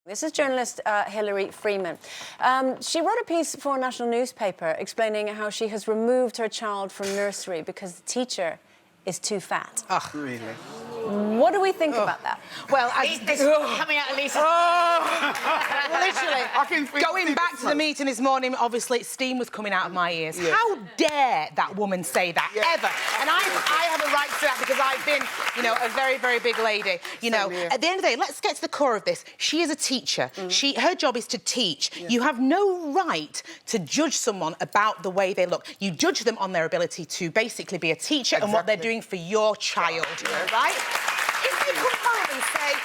This is journalist Hilary Freeman. She wrote a piece for a national newspaper explaining how she has removed her child from nursery because the teacher is too fat. Oh, really? What do we think about that? Well, coming out of Lisa. Literally, going back to the meeting this morning, obviously steam was coming out of my ears. Yeah. How dare that woman say that, ever? And I have a right to that because I've been, a very, very big lady. At the end of the day, let's get to the core of this. She is a teacher. Her job is to teach. Yeah. You have no right to judge someone about the way they look. You judge them on their ability to basically be a teacher and what they're doing for your child, right? If you come home and say,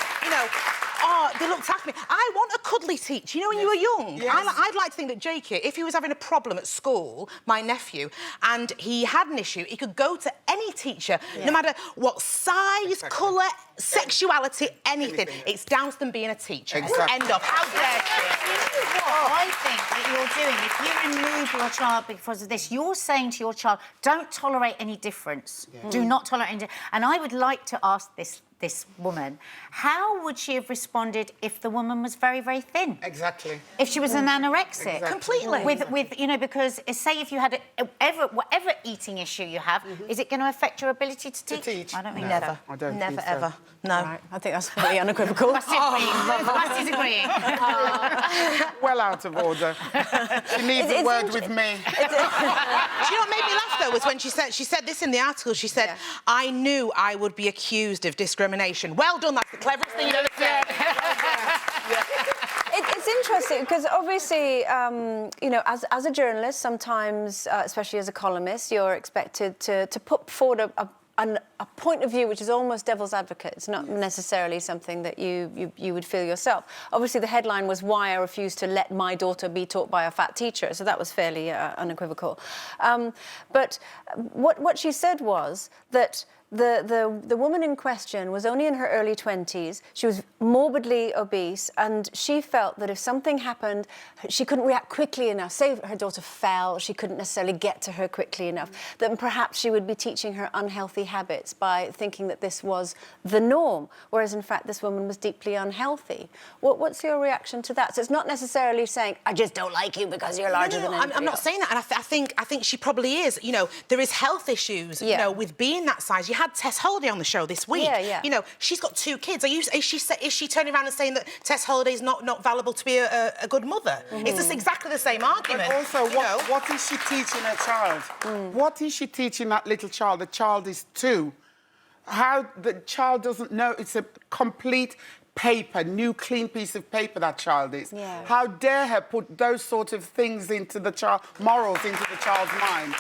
oh, they looked after me. I want a cuddly teacher. When you were young. Yes. I'd like to think that Jakey, if he was having a problem at school, my nephew, and he had an issue, he could go to any teacher, no matter what size, colour, sexuality, anything. It's down to them being a teacher. Exactly. End of. How dare she? What I think that you're doing, if you remove your child because of this, you're saying to your child, don't tolerate any difference. Yeah. Do not tolerate any difference. And I would like to ask this woman, how would she have responded if the woman was very, very thin? Exactly. If she was an anorexic? Exactly. Completely. With because say if you had whatever eating issue you have, is it going to affect your ability to teach? I don't think never. So. I don't never, think so. ever. No. Right. I think that's pretty unequivocal. Massively agreeing. Well out of order. She needs a word with me. Do you know what made me laugh, though, was when she said this in the article. She said, I knew I would be accused of discrimination. Well done, that's the cleverest thing you've ever said. It's interesting because obviously, as a journalist, sometimes, especially as a columnist, you're expected to put forward a point of view which is almost devil's advocate. It's not necessarily something that you would feel yourself. Obviously, the headline was "Why I refuse to let my daughter be taught by a fat teacher," so that was fairly unequivocal. But what she said was that the woman in question was only in her early 20s. She was morbidly obese, and she felt that if something happened, she couldn't react quickly enough. Say her daughter fell, she couldn't necessarily get to her quickly enough. That perhaps she would be teaching her unhealthy habits by thinking that this was the norm, whereas in fact this woman was deeply unhealthy. What's your reaction to that? So it's not necessarily saying, I just don't like you because you're larger than anybody I'm not else. saying that, and I think she probably is. There is health issues, with being that size. You had Tess Holliday on the show this week. Yeah. She's got 2 kids. Is she turning around and saying that Tess Holliday is not valuable to be a good mother? It's just exactly the same argument. But also, what is she teaching her child? What is she teaching that little child? The child is 2. How the child doesn't know it's a complete paper, new clean piece of paper that child is. Yeah. How dare her put those sort of things into the child, morals into the child's mind?